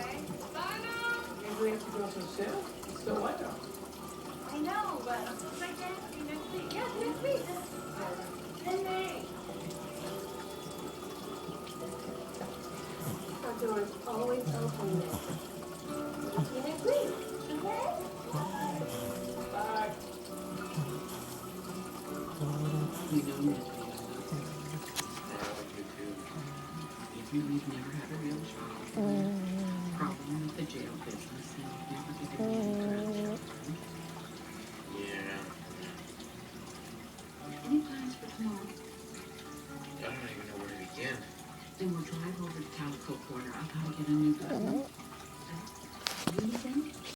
Maybe we have to go so soon. It's still winter. I know, but I'm supposed to make it next week. Yeah, next week. In May. Our door's always open. See you next week. Okay? Bye. You know me, we've never had a real problem with the jail business and never given me any credit. Yeah. Any plans for tomorrow? I don't even know where to begin. Then we'll drive over to Calico Corner. I gotta get a new gun.